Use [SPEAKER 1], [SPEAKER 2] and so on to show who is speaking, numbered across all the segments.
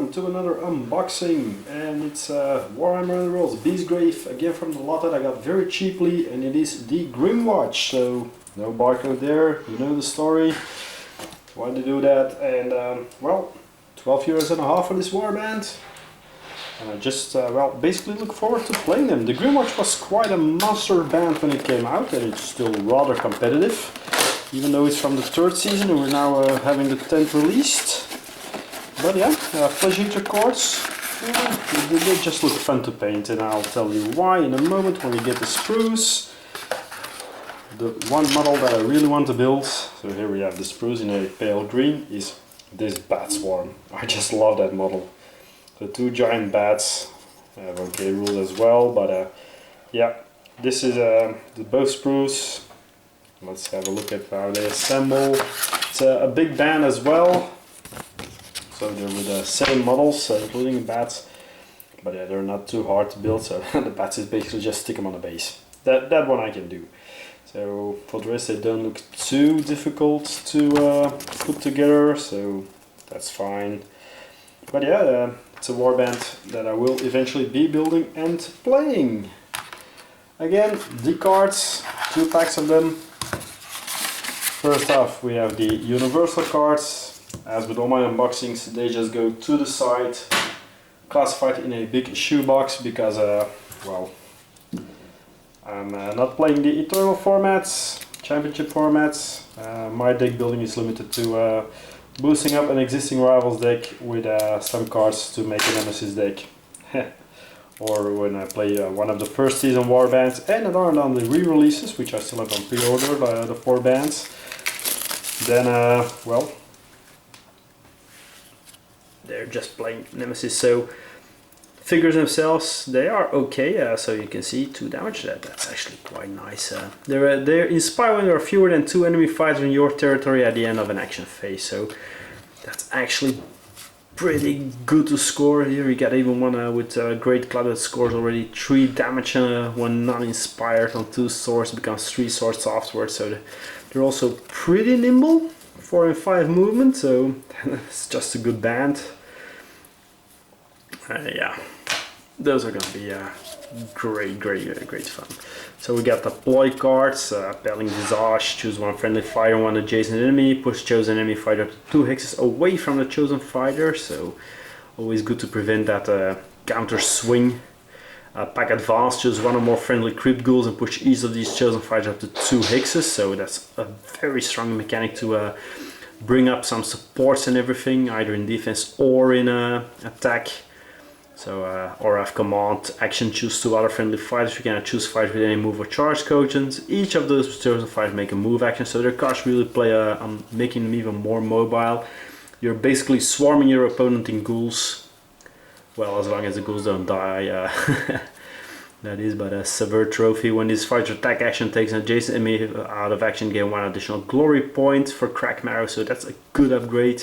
[SPEAKER 1] welcome to another unboxing, and it's Warhammer Underworlds Beastgrave, again from the lot that I got very cheaply, and it is the Grymwatch, so no barcode there, you know the story, why to do that, and well, 12.5 € for this warband, and I just, well, basically look forward to playing them. The Grymwatch was quite a monster band when it came out, and it's still rather competitive, even though it's from the 3rd season and we're now having the 10th released. But yeah, flesh eater cards, they just look fun to paint, and I'll tell you why in a moment when we get the sprues. The one model that I really want to build, so here we have the sprues in a pale green, is this bat swarm. I just love that model. The 2 giant bats have okay rules as well, but yeah, this is the both sprues. Let's have a look at how they assemble. It's a big band as well. So they're with 7 models, including bats, but yeah, they're not too hard to build, so the bats is basically just stick them on the base. That one I can do. So for the rest they don't look too difficult to put together, so that's fine. But yeah, it's a warband that I will eventually be building and playing. Again, the cards, 2 packs of them. First off we have the universal cards. As with all my unboxings, they just go to the side, classified in a big shoebox, because, well, I'm not playing the Eternal formats, Championship formats. My deck building is limited to boosting up an existing Rivals deck with some cards to make a Nemesis deck. Or when I play one of the 1st season warbands, and that aren't on the re-releases, which I still have on pre-order, the 4 bands. Then, well, they're just plain Nemesis, so figures themselves, they are okay, so you can see 2 damage, that's actually quite nice. They're inspired when there are fewer than 2 enemy fighters in your territory at the end of an action phase, so that's actually pretty good to score. Here we got even one with Great Cloud that scores already 3 damage when non-inspired on 2 swords, becomes 3 swords afterwards, so they're also pretty nimble, 4 and 5 movement, so it's just a good band. Yeah, those are gonna be great fun. So we got the ploy cards, Pelling Visage, choose 1 friendly fighter, 1 adjacent enemy, push chosen enemy fighter to 2 hexes away from the chosen fighter, so always good to prevent that counter swing. Pack Advance, choose 1 or more friendly crypt ghouls and push each of these chosen fighters up to 2 hexes, so that's a very strong mechanic to bring up some supports and everything, either in defense or in attack. So, or have command, action, choose 2 other friendly fighters. You can choose fighters with any move or charge quotients. Each of those chosen fighters make a move action, so their cards really play on making them even more mobile. You're basically swarming your opponent in ghouls. Well, as long as the ghouls don't die, that is, but a Sever Trophy. When this fighter's attack action takes an adjacent enemy out of action, gain 1 additional glory point for Crack Marrow, so that's a good upgrade.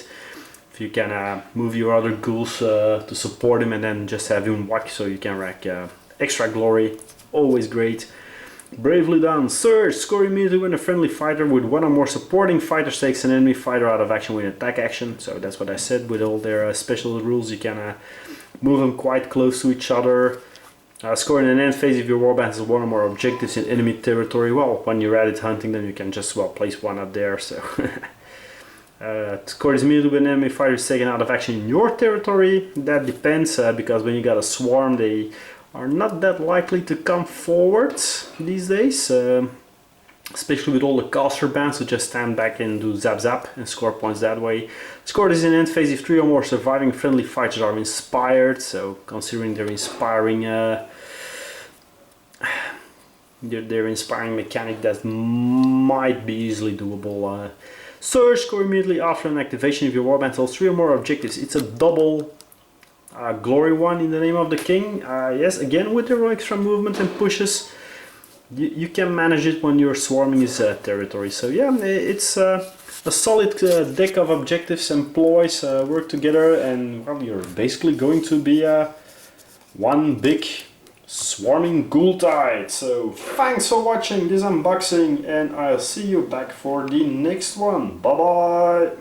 [SPEAKER 1] If you can move your other ghouls to support him and then just have him whack, so you can rack extra glory, always great. Bravely Done, Surge, score immediately when a friendly fighter with 1 or more supporting fighters takes an enemy fighter out of action with an attack action, so that's what I said, with all their special rules you can move them quite close to each other. Score in an end phase if your warband has 1 or more objectives in enemy territory. Well, when you're at it hunting them, you can just, well, place 1 up there, so... Score is immediately when an enemy fighter is taken out of action in your territory. That depends, because when you got a swarm, they are not that likely to come forward these days. Especially with all the caster bands, so just stand back and do zap zap and score points that way. Score is in end phase if 3 or more surviving friendly fighters are inspired, so considering their inspiring their inspiring mechanic, that might be easily doable. Surge, score immediately after an activation if your warband holds 3 or more objectives. It's a double glory one in the name of the king. Yes, again with the extra movement and pushes. You can manage it when you're swarming his territory. So yeah, it's a solid deck of objectives and ploys work together, and well, you're basically going to be one big swarming ghoul tide. So thanks for watching this unboxing, and I'll see you back for the next one. Bye bye!